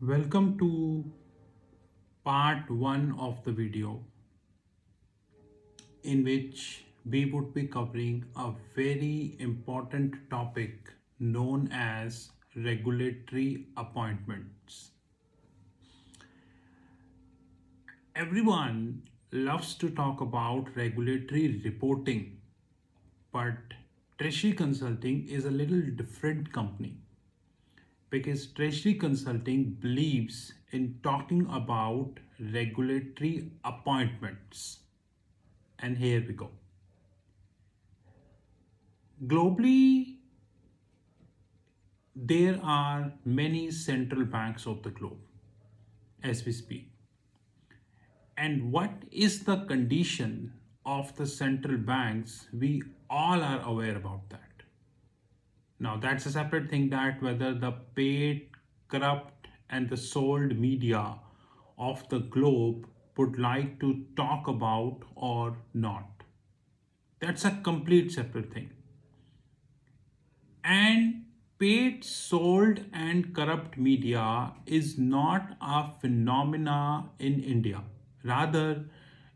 Welcome to part 1 of the video in which we would be covering a very important topic known as regulatory appointments. Everyone loves to talk about regulatory reporting, but Treasury Consulting is a little different company because Treasury Consulting believes in talking about regulatory appointments. And here we go. Globally, there are many central banks of the globe as we speak. And what is the condition of the central banks? We all are aware about that. Now, that's a separate thing that whether the paid, corrupt, and the sold media of the globe would like to talk about or not. That's a complete separate thing. And paid, sold, and corrupt media is not a phenomena in India. Rather,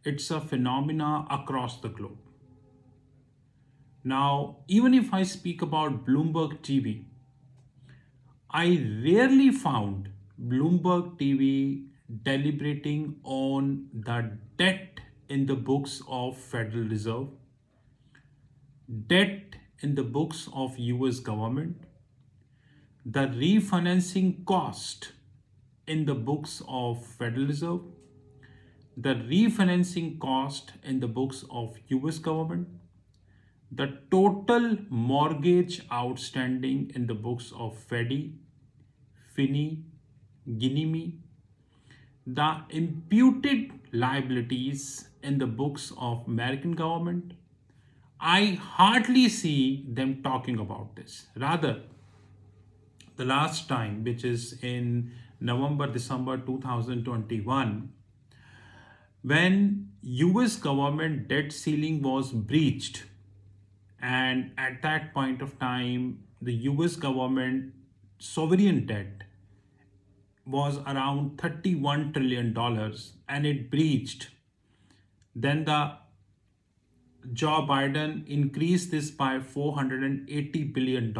it's a phenomena across the globe. Now, even if I speak about Bloomberg TV, I rarely found Bloomberg TV deliberating on the debt in the books of Federal Reserve, debt in the books of US government, the refinancing cost in the books of Federal Reserve, the refinancing cost in the books of US government, the total mortgage outstanding in the books of FEDI, FINI, GINIME, the imputed liabilities in the books of American government. I hardly see them talking about this. Rather, the last time, which is in November, December 2021, when US government debt ceiling was breached, and at that point of time, the US government sovereign debt was around $31 trillion and it breached. Then the Joe Biden increased this by $480 billion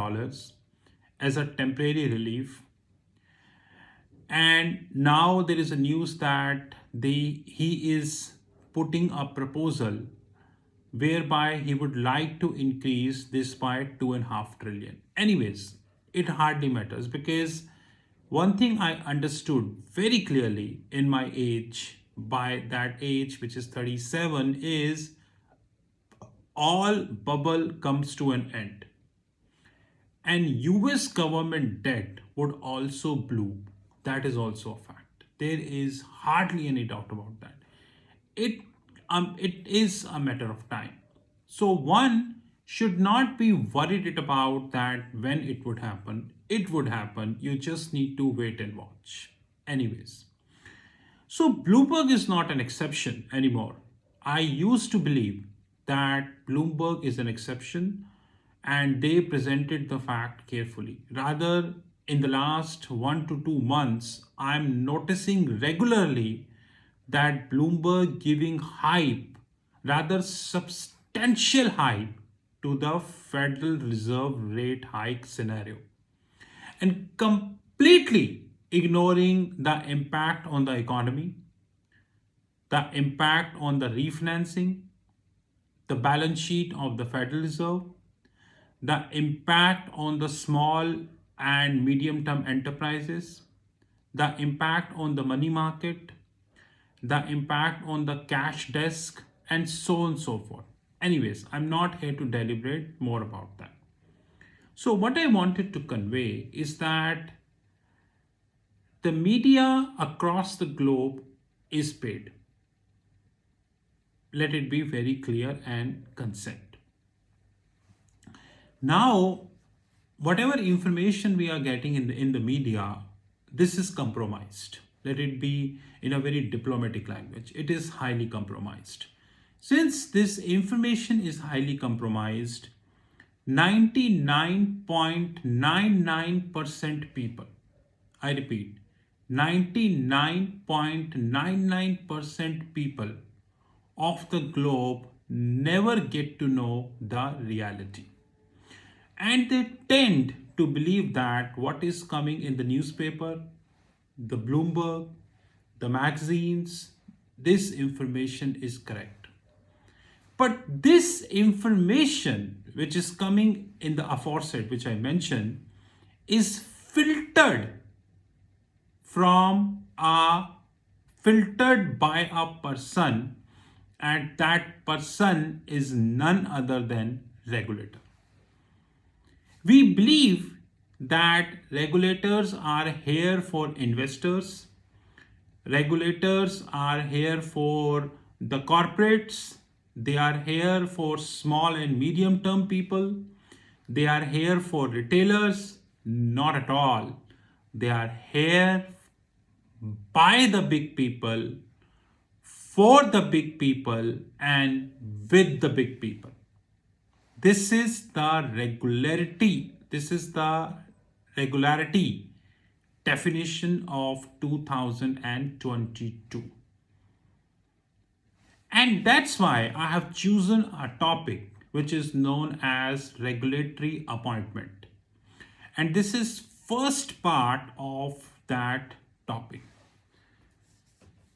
as a temporary relief. And now there is a news that he is putting a proposal whereby he would like to increase this by 2.5 trillion. Anyways, it hardly matters because one thing I understood very clearly in my age, by that age, which is 37, is all bubble comes to an end. And US government debt would also bloom. That is also a fact. There is hardly any doubt about that. It it is a matter of time. So one should not be worried about that when it would happen. It would happen. You just need to wait and watch. Anyways, so Bloomberg is not an exception anymore. I used to believe that Bloomberg is an exception and they presented the fact carefully. Rather, in the last 1 to 2 months, I'm noticing regularly that Bloomberg giving hype, rather substantial hype, to the Federal Reserve rate hike scenario and completely ignoring the impact on the economy, the impact on the refinancing, the balance sheet of the Federal Reserve, the impact on the small and medium term enterprises, the impact on the money market, the impact on the cash desk, and so on and so forth. Anyways, I'm not here to deliberate more about that. So, what I wanted to convey is that the media across the globe is paid. Let it be very clear and consent. Now, whatever information we are getting in the media, this is compromised. Let it be in a very diplomatic language. It is highly compromised. Since this information is highly compromised, 99.99% people, I repeat, 99.99% people of the globe never get to know the reality. And they tend to believe that what is coming in the newspaper, the Bloomberg, the magazines, this information is correct. But this information, which is coming in the aforesaid, which I mentioned, is from a filtered by a person, and that person is none other than regulator. We believe that regulators are here for investors, regulators are here for the corporates, they are here for small and medium term people, they are here for retailers. Not at all. They are here by the big people, for the big people, and with the big people. This is the regularity. This is the regularity definition of 2022. And that's why I have chosen a topic which is known as regulatory appointment. And this is first part of that topic.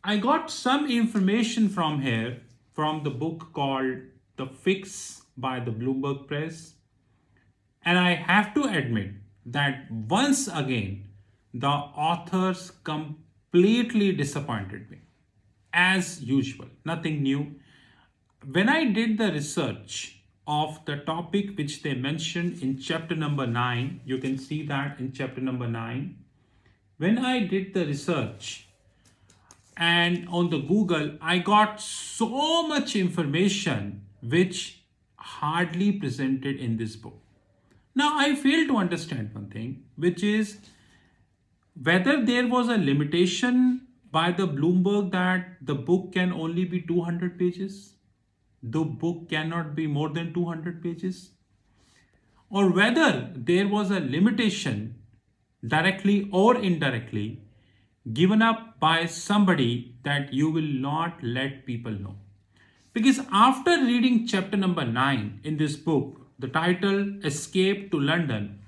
I got some information from here from the book called The Fix by the Bloomberg Press. And I have to admit that once again, the authors completely disappointed me. As usual, nothing new. When I did the research of the topic which they mentioned in chapter number 9, you can see that in chapter number 9. When I did the research and on the Google, I got so much information which hardly presented in this book. Now, I fail to understand one thing, which is whether there was a limitation by the Bloomberg that the book can only be 200 pages, the book cannot be more than 200 pages, or whether there was a limitation directly or indirectly given up by somebody that you will not let people know. Because after reading chapter number 9 in this book, the title Escape to London,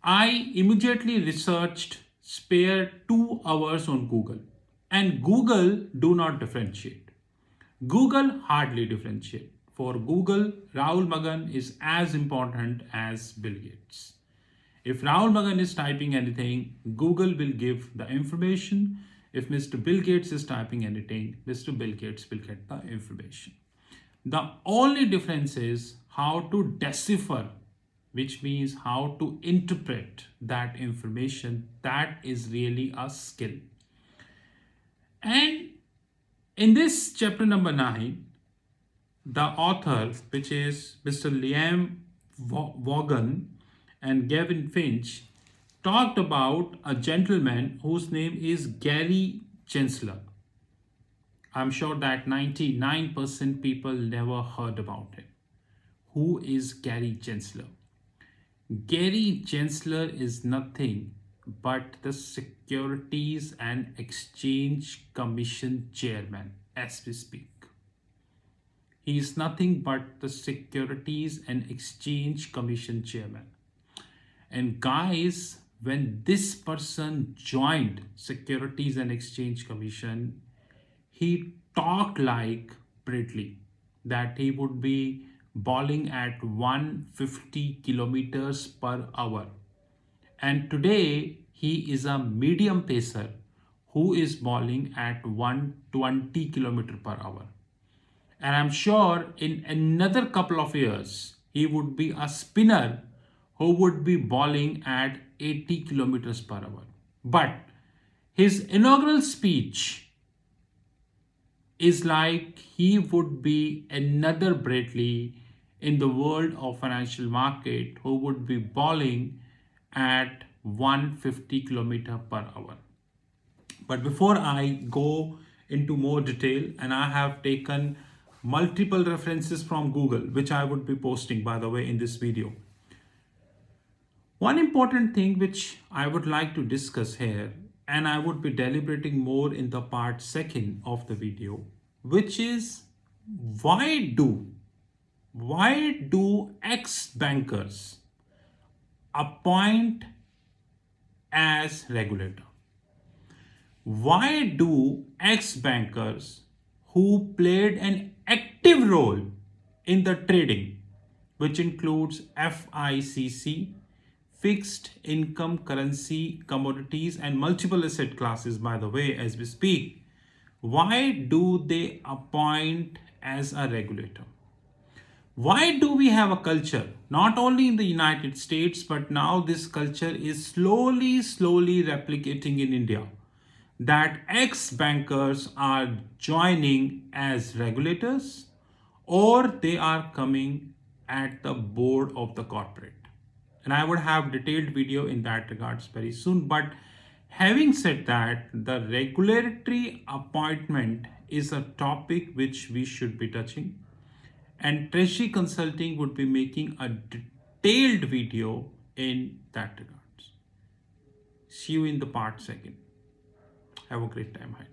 I immediately researched, spare 2 hours on Google. And Google do not differentiate. Google hardly differentiate. For Google, Rahul Magan is as important as Bill Gates. If Rahul Magan is typing anything, Google will give the information. If Mr. Bill Gates is typing anything, Mr. Bill Gates will get the information. The only difference is how to decipher, which means how to interpret that information. That is really a skill. And in this chapter number 9, the author, which is Mr. Liam Vaughan and Gavin Finch, talked about a gentleman whose name is Gary Gensler. I'm sure that 99% people never heard about him. Who is Gary Gensler? Gary Gensler is nothing but the Securities and Exchange Commission chairman as we speak. He is nothing but the Securities and Exchange Commission chairman. And guys, when this person joined Securities and Exchange Commission, he talked like Bradley, that he would be bowling at 150 kilometers per hour. And today he is a medium pacer who is bowling at 120 kilometers per hour. And I'm sure in another couple of years, he would be a spinner who would be bowling at 80 kilometers per hour. But his inaugural speech is like he would be another Bradley in the world of financial market who would be bowling at 150 kilometers per hour. But before I go into more detail, and I have taken multiple references from Google, which I would be posting, by the way, in this video. One important thing which I would like to discuss here, and I would be deliberating more in the part second of the video, which is why do ex-bankers appoint as regulator? Why do ex-bankers who played an active role in the trading, which includes FICC, fixed income, currency, commodities, and multiple asset classes, by the way, as we speak, why do they appoint as a regulator? Why do we have a culture, not only in the United States, but now this culture is slowly replicating in India, that ex-bankers are joining as regulators or they are coming at the board of the corporate? And I would have detailed video in that regards very soon. But having said that, the regulatory appointment is a topic which we should be touching, and Treasury Consulting would be making a detailed video in that regards. See you in the part second. Have a great time ahead.